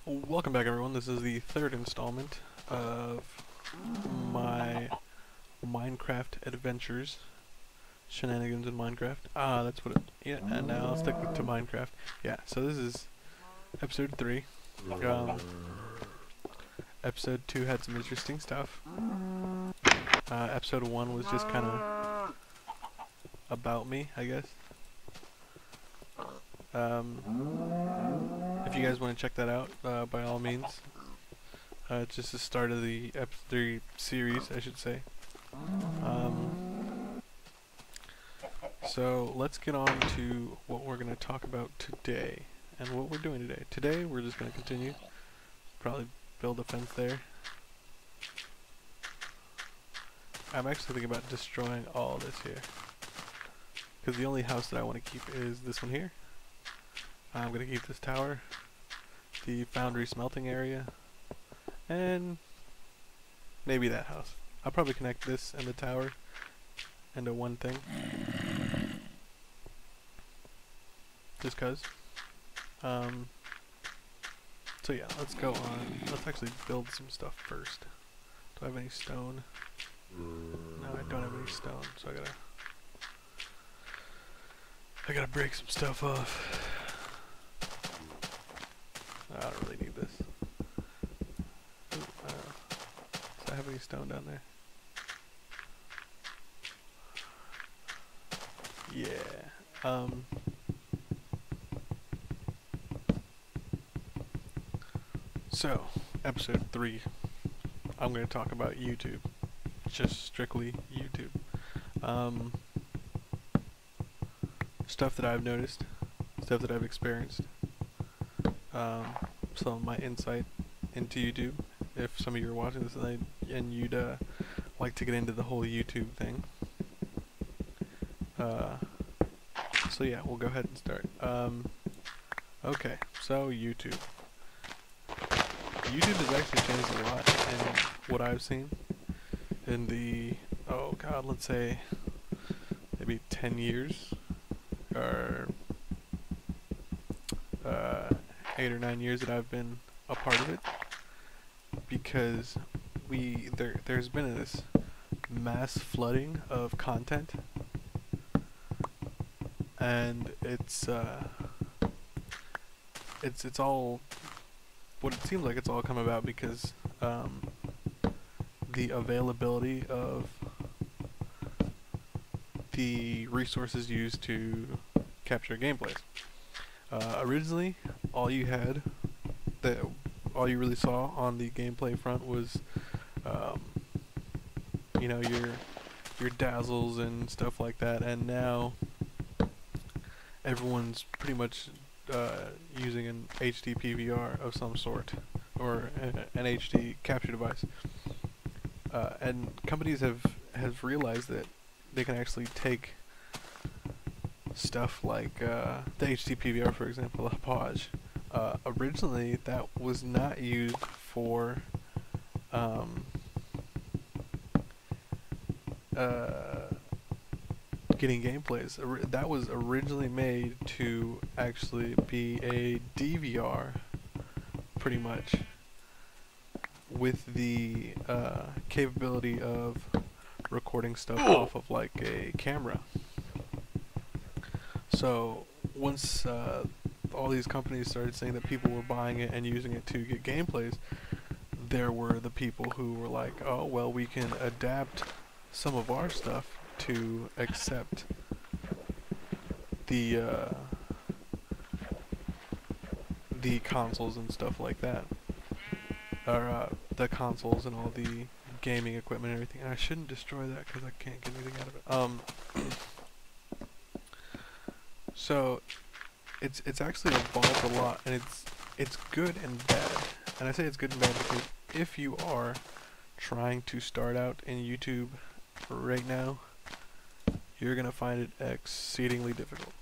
Welcome back, everyone. This is the third installment of my Minecraft adventures, shenanigans in Minecraft. That's what it. Yeah, and now I'll stick to Minecraft. Yeah, so this is episode 3. Um, episode 2 had some interesting stuff. Episode 1 was just kind of about me, I guess. If you guys want to check that out, by all means. It's just the start of the Ep.3 series, I should say. So let's get on to what we're going to talk about today, and what we're doing today. Today we're just going to continue, probably build a fence there. I'm actually thinking about destroying all this here, because the only house that I want to keep is this one here. I'm going to keep this tower, the foundry smelting area, and maybe that house. I'll probably connect this and the tower into one thing, just cause. So yeah, let's go on. Let's actually build some stuff first. Do I have any stone? No, I don't have any stone, so I gotta break some stuff off. I don't really need this. Does I have any stone down there? Yeah. So, episode 3. I'm going to talk about YouTube. Just strictly YouTube. Stuff that I've noticed. Stuff that I've experienced. Some of my insight into YouTube. If some of you are watching this and you'd like to get into the whole YouTube thing. So yeah, we'll go ahead and start. Okay, so YouTube. YouTube has actually changed a lot in what I've seen in the, oh god, let's say maybe 10 years, or 8 or 9 years that I've been a part of it, because there's been this mass flooding of content, and it's all, what it seems like it's all come about because the availability of the resources used to capture gameplays. Originally, all you really saw on the gameplay front was, you know, your dazzles and stuff like that, and now everyone's pretty much using an HD PVR of some sort, or an HD capture device, and companies have realized that they can actually take stuff like the HD PVR, for example, a Podge. Originally, that was not used for getting gameplays. That was originally made to actually be a DVR, pretty much, with the capability of recording stuff off of like a camera. So once all these companies started saying that people were buying it and using it to get gameplays, there were the people who were like, oh well, we can adapt some of our stuff to accept the consoles and stuff like that, or the consoles and all the gaming equipment and everything. And I shouldn't destroy that because I can't get anything out of it. So it's actually evolved a lot, and it's good and bad. And I say it's good and bad because if you are trying to start out in YouTube right now, you're gonna find it exceedingly difficult,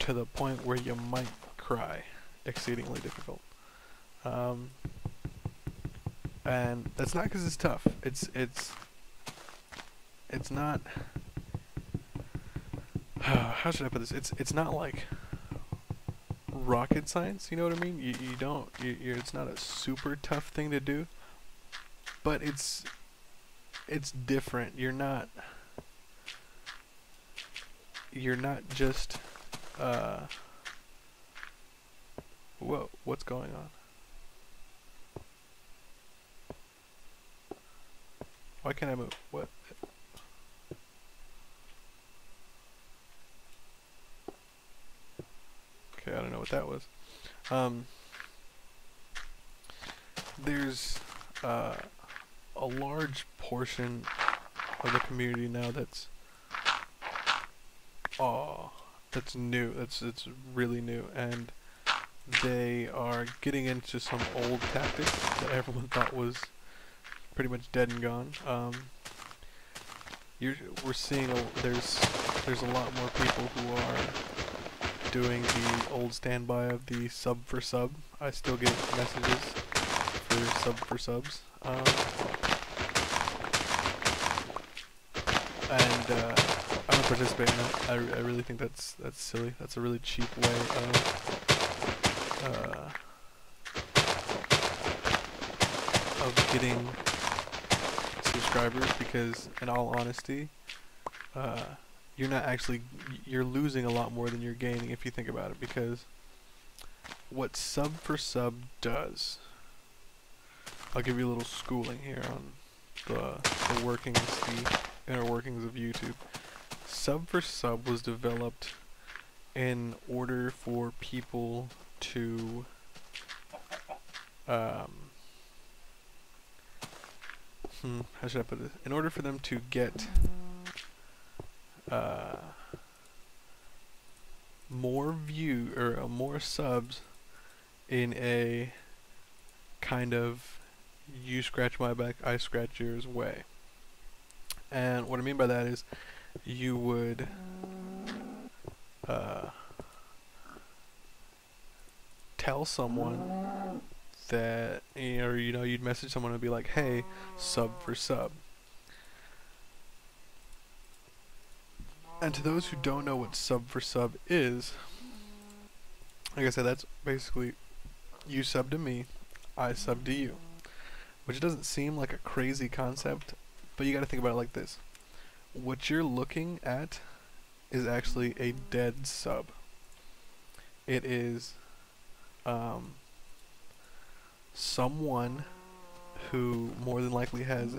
to the point where you might cry. Exceedingly difficult. And that's not because it's tough. It's not. How should I put this? It's not like rocket science, you know what I mean? You don't, it's not a super tough thing to do, but it's different. You're not just, whoa, what's going on? Why can't I move? What? Okay, I don't know what that was. There's a large portion of the community now that's new. It's really new, and they are getting into some old tactics that everyone thought was pretty much dead and gone. We're seeing there's a lot more people who are doing the old standby of the sub for sub. I still get messages for sub for subs, and I don't participate in that. I really think that's silly. That's a really cheap way of getting subscribers, because in all honesty, you're losing a lot more than you're gaining if you think about it, because what sub for sub does, I'll give you a little schooling here on the workings, the inner workings of YouTube. Sub for sub was developed in order for people to how should I put this? In order for them to get more subs in a kind of you scratch my back, I scratch yours way. And what I mean by that is you would tell someone that, or you'd message someone and be like, hey, sub for sub. And to those who don't know what sub for sub is, like I said, that's basically you sub to me, I sub to you. Which doesn't seem like a crazy concept, but you gotta think about it like this. What you're looking at is actually a dead sub. It is someone who more than likely has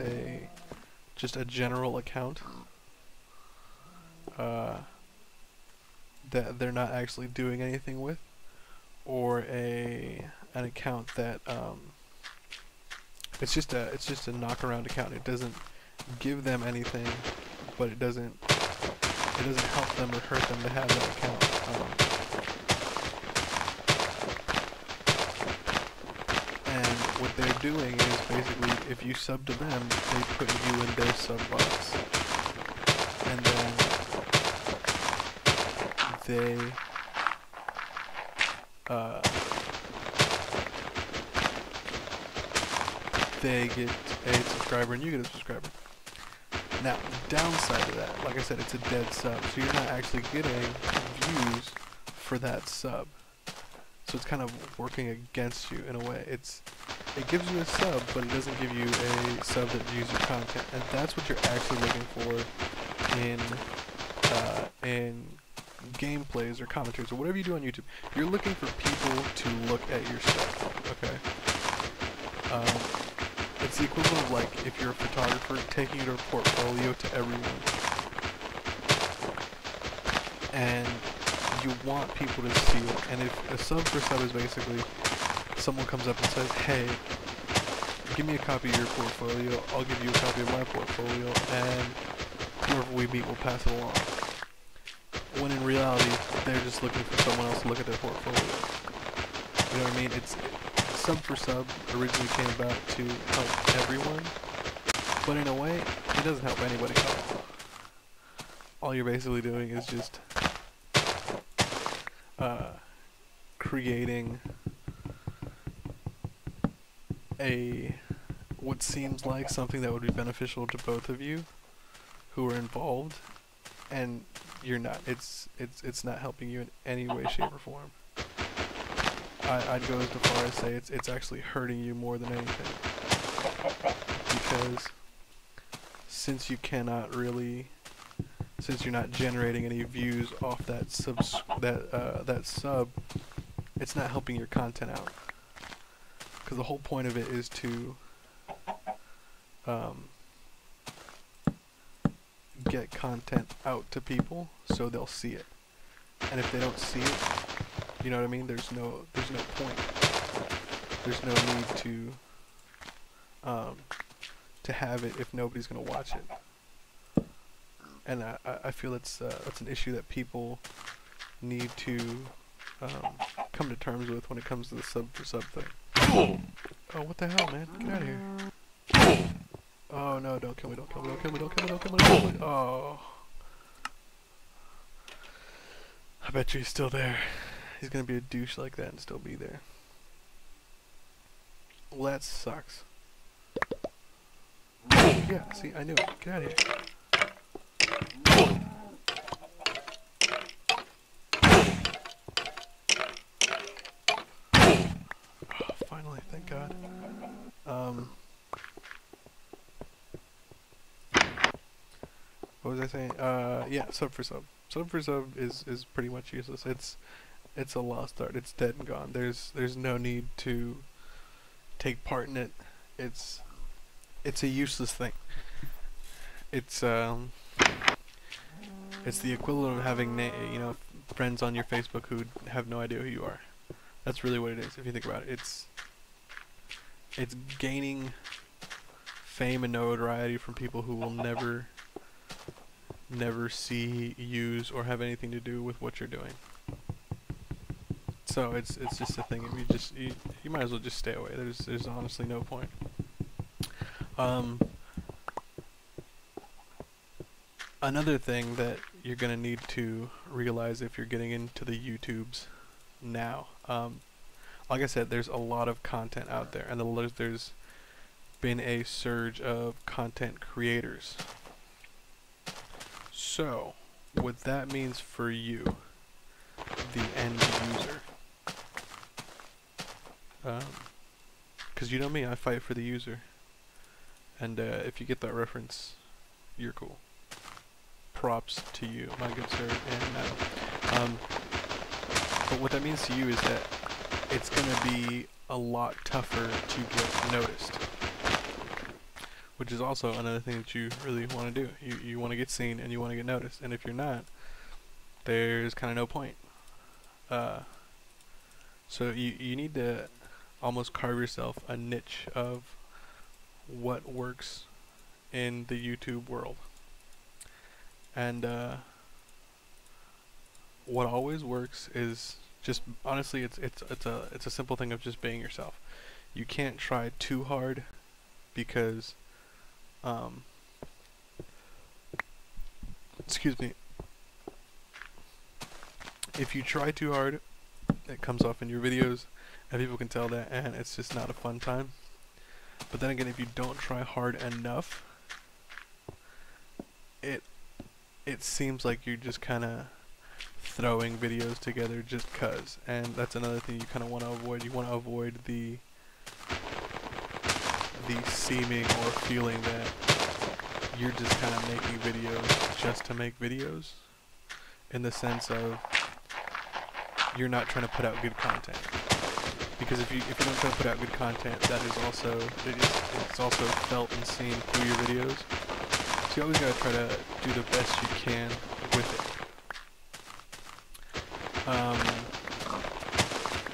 just a general account that they're not actually doing anything with, or an account that it's just a knock around account. It doesn't give them anything, but it doesn't help them or hurt them to have that account. And what they're doing is basically, if you sub to them, they put you in their sub box, and then they get a subscriber and you get a subscriber. Now, the downside of that, like I said, it's a dead sub, so you're not actually getting views for that sub. So it's kind of working against you in a way. It gives you a sub, but it doesn't give you a sub that views your content, and that's what you're actually looking for in gameplays or commentaries or whatever you do on YouTube. You're looking for people to look at your stuff, okay? It's the equivalent of, like, if you're a photographer taking your portfolio to everyone, and you want people to see it. And if a sub for sub is basically someone comes up and says, hey, give me a copy of your portfolio, I'll give you a copy of my portfolio, and whoever we meet will pass it along. When in reality, they're just looking for someone else to look at their portfolio. You know what I mean? Sub for sub originally came about to help everyone, but in a way, it doesn't help anybody at all. All you're basically doing is just creating what seems like something that would be beneficial to both of you who are involved, and you're not. It's not helping you in any way, shape, or form. I'd go as far as say it's actually hurting you more than anything, because since you cannot really, since you're not generating any views off that sub, it's not helping your content out. Because the whole point of it is to get content out to people so they'll see it. And if they don't see it, you know what I mean? There's no point. There's no need to have it if nobody's gonna watch it. And I feel it's an issue that people need to come to terms with when it comes to the sub for sub thing. Oh, what the hell, man? Get out of here. Oh no, don't kill me, don't kill me, don't kill me, don't kill me, don't kill me, don't kill me. Oh. I bet you he's still there. He's gonna be a douche like that and still be there. Well, that sucks. Yeah, see, I knew it. Get out of here. Oh, finally, thank God. What was I saying? Yeah, sub for sub. Sub for sub is pretty much useless. It's a lost art. It's dead and gone. There's no need to take part in it. It's a useless thing. It's the equivalent of having friends on your Facebook who have no idea who you are. That's really what it is if you think about it. It's gaining fame and notoriety from people who will never see, use, or have anything to do with what you're doing. So it's just a thing. If you might as well just stay away. There's honestly no point. Another thing that you're gonna need to realize if you're getting into the YouTubes now, like I said, there's a lot of content out there, and there's been a surge of content creators. So, what that means for you, the end user, because you know me, I fight for the user, and if you get that reference, you're cool. Props to you, my good sir. And but what that means to you is that it's gonna be a lot tougher to get noticed, which is also another thing that you really want to do. You want to get seen and you want to get noticed, and if you're not, there's kind of no point. So you need to almost carve yourself a niche of what works in the YouTube world. And what always works is just, honestly, it's a simple thing of just being yourself. You can't try too hard, because excuse me, if you try too hard, it comes off in your videos and people can tell that, and it's just not a fun time. But then again, if you don't try hard enough, it seems like you're just kind of throwing videos together just cuz, and that's another thing you kind of want to avoid. You want to avoid the seeming or feeling that you're just kind of making videos just to make videos, in the sense of you're not trying to put out good content. Because if you don't try to put out good content, that is also it's also felt and seen through your videos. So you always gotta try to do the best you can with it.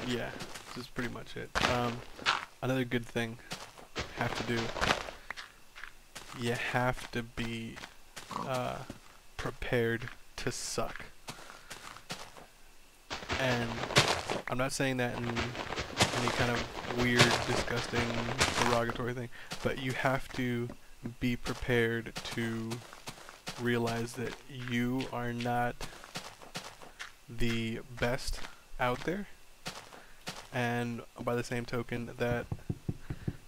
Yeah, this is pretty much it. Another good thing have to do, you have to be prepared to suck. And I'm not saying that in any kind of weird, disgusting, derogatory thing, but you have to be prepared to realize that you are not the best out there, and by the same token that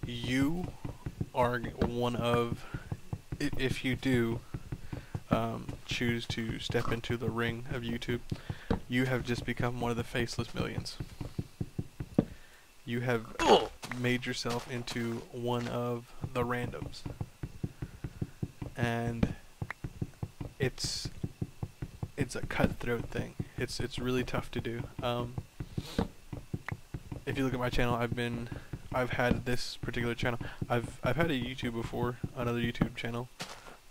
you are one of, if you do choose to step into the ring of YouTube, you have just become one of the faceless millions. you have made yourself into one of the randoms, and it's a cutthroat thing. It's really tough to do. If you look at my channel, I've had this particular channel. I've had a YouTube before, another YouTube channel,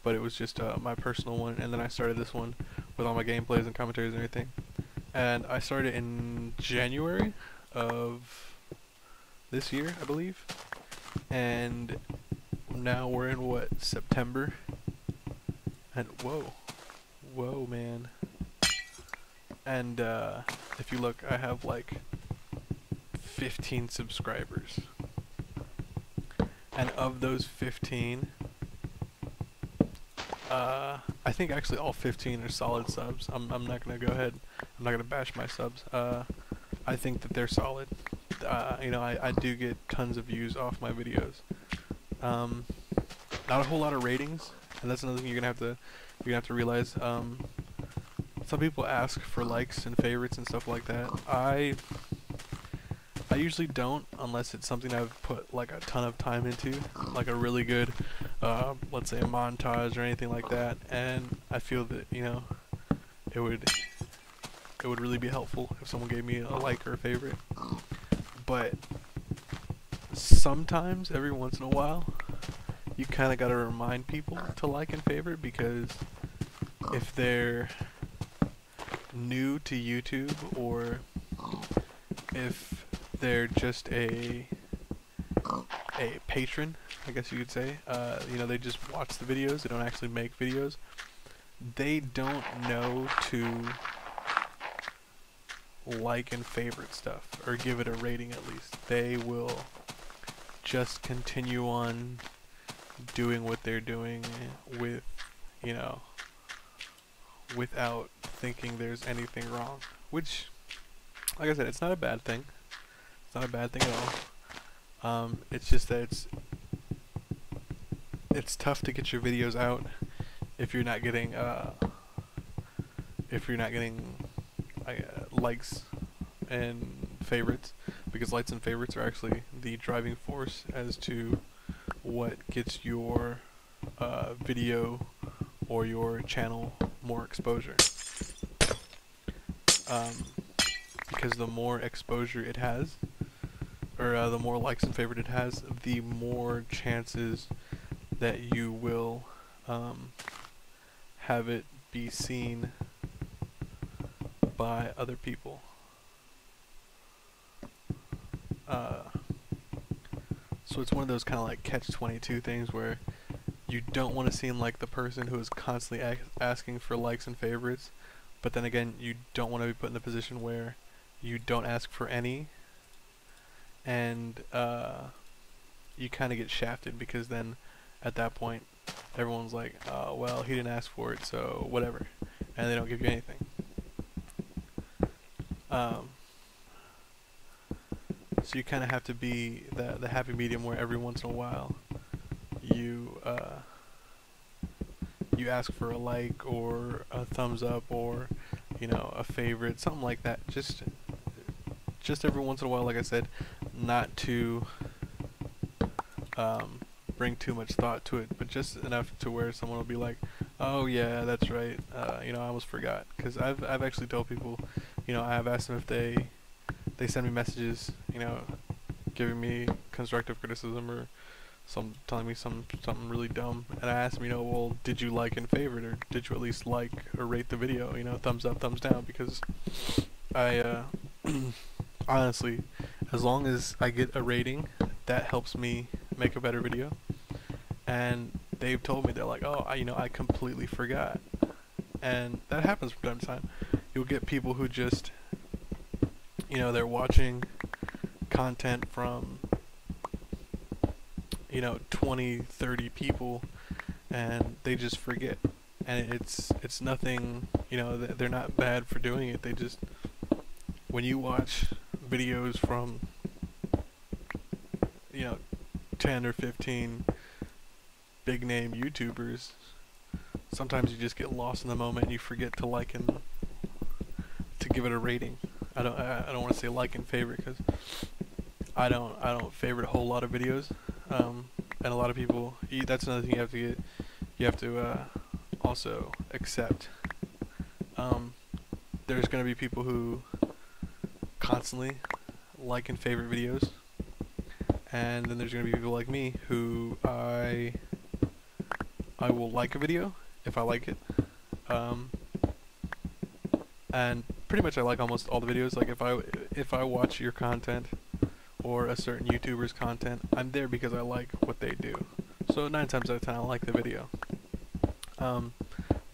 but it was just my personal one, and then I started this one with all my gameplays and commentaries and everything. And I started in January of this year, I believe, and now we're in what, September, and whoa man, and if you look, I have like 15 subscribers, and of those 15, I think actually all 15 are solid subs. I'm not gonna go ahead, I'm not gonna bash my subs. I think that they're solid. You know, I do get tons of views off my videos. Not a whole lot of ratings, and that's another thing you're gonna have to realize. Some people ask for likes and favorites and stuff like that. I usually don't, unless it's something I've put like a ton of time into, like a really good, let's say a montage or anything like that, and I feel that, you know, it would really be helpful if someone gave me a like or a favorite. But sometimes, every once in a while, you kind of got to remind people to like and favorite, because if they're new to YouTube, or if they're just a patron, I guess you could say, you know, they just watch the videos, they don't actually make videos, they don't know to like and favorite stuff, or give it a rating at least. They will just continue on doing what they're doing with, you know, without thinking there's anything wrong, which, like I said, it's not a bad thing. It's not a bad thing at all. It's just that it's tough to get your videos out if you're not getting likes and favorites, because likes and favorites are actually the driving force as to what gets your video or your channel more exposure. Because the more exposure it has, or the more likes and favorite it has, the more chances that you will have it be seen by other people. So it's one of those kind of like catch-22 things where you don't want to seem like the person who is constantly asking for likes and favorites, but then again, you don't want to be put in the position where you don't ask for any, and you kind of get shafted, because then at that point everyone's like, oh, well, he didn't ask for it, so whatever, and they don't give you anything. So you kind of have to be the happy medium, where every once in a while you you ask for a like or a thumbs up, or, you know, a favorite, something like that. Just every once in a while, like I said, not to bring too much thought to it, but just enough to where someone will be like, oh yeah, that's right, you know, I almost forgot. Because I've actually told people, you know, I've asked them if they send me messages, you know, giving me constructive criticism, or telling me something really dumb, and I asked them, you know, well, did you like and favorite, or did you at least like or rate the video, you know, thumbs up, thumbs down, because I honestly, as long as I get a rating, that helps me make a better video. And they've told me, they're like, oh, you know, I completely forgot. And that happens from time to time. You'll get people who just, you know, they're watching content from, you know, 20, 30 people, and they just forget. And it's nothing, you know, they're not bad for doing it. They just, when you watch videos from, you know, 10 or 15 big name YouTubers, sometimes you just get lost in the moment and you forget to like and to give it a rating. I don't want to say like and favorite, because I don't favorite a whole lot of videos, and a lot of people. That's another thing you have to also accept. Um, there's gonna be people who constantly like and favorite videos, and then there's gonna be people like me who I will like a video if I like it, um, and pretty much I like almost all the videos. Like if I watch your content or a certain YouTuber's content, I'm there because I like what they do. So 9 times out of 10 I like the video.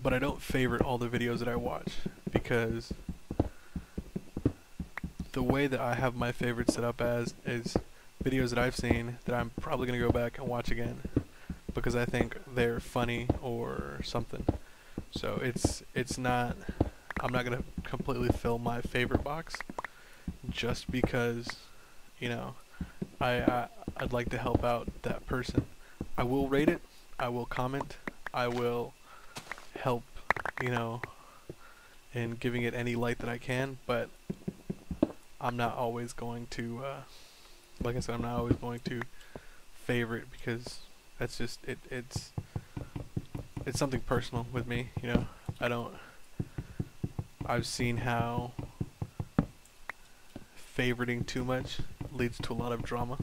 But I don't favorite all the videos that I watch, because the way that I have my favorites set up as is videos that I've seen that I'm probably going to go back and watch again because I think they're funny or something. So it's not, I'm not going to completely fill my favorite box just because, you know, I'd like to help out that person. I will rate it, I will comment, I will help, you know, in giving it any light that I can, but I'm not always going to, like I said, I'm not always going to favorite, because that's just, it's something personal with me, you know. I've seen how favoriting too much leads to a lot of drama,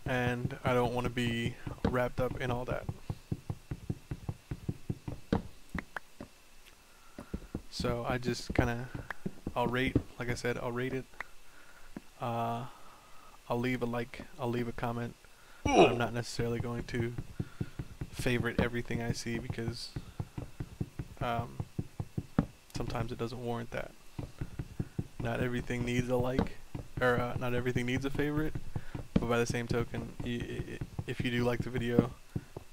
and I don't want to be wrapped up in all that. So I just kind of, I'll rate, like I said, I'll rate it. I'll leave a like, I'll leave a comment. I'm not necessarily going to favorite everything I see, because sometimes it doesn't warrant that. Not everything needs a like, or not everything needs a favorite, but by the same token, if you do like the video,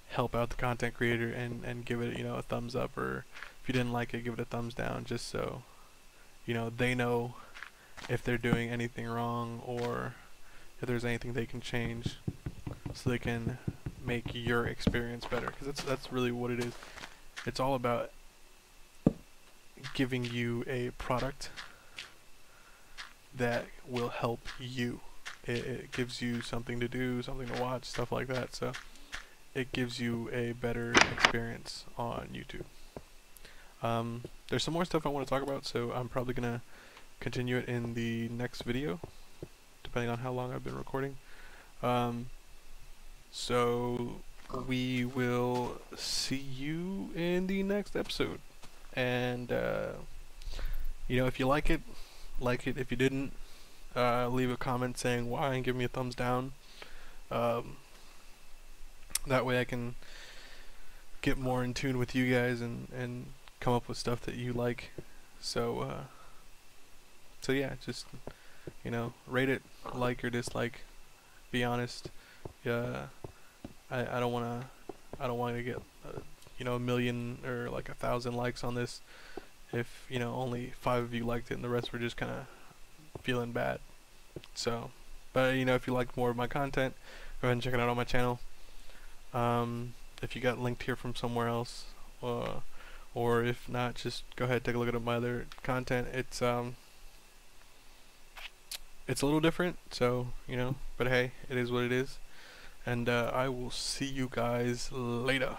help out the content creator and give it, you know, a thumbs up, or if you didn't like it, give it a thumbs down, just so, you know, they know if they're doing anything wrong, or if there's anything they can change, so they can make your experience better, because that's really what it is. It's all about giving you a product that will help you. It gives you something to do, something to watch, stuff like that, so it gives you a better experience on YouTube. There's some more stuff I want to talk about, so I'm probably gonna continue it in the next video, depending on how long I've been recording. So we will see you in the next episode, and you know, if you like it, like it. If you didn't, leave a comment saying why and give me a thumbs down. That way I can get more in tune with you guys and come up with stuff that you like. So so yeah, just, you know, rate it, like or dislike, be honest. I don't want to get you know, 1,000,000 or like 1,000 likes on this if, you know, only 5 of you liked it and the rest were just kind of feeling bad. So, but you know, if you like more of my content, go ahead and check it out on my channel. If you got linked here from somewhere else, or if not, just go ahead and take a look at my other content. It's a little different, so, you know, but hey, it is what it is, and I will see you guys later.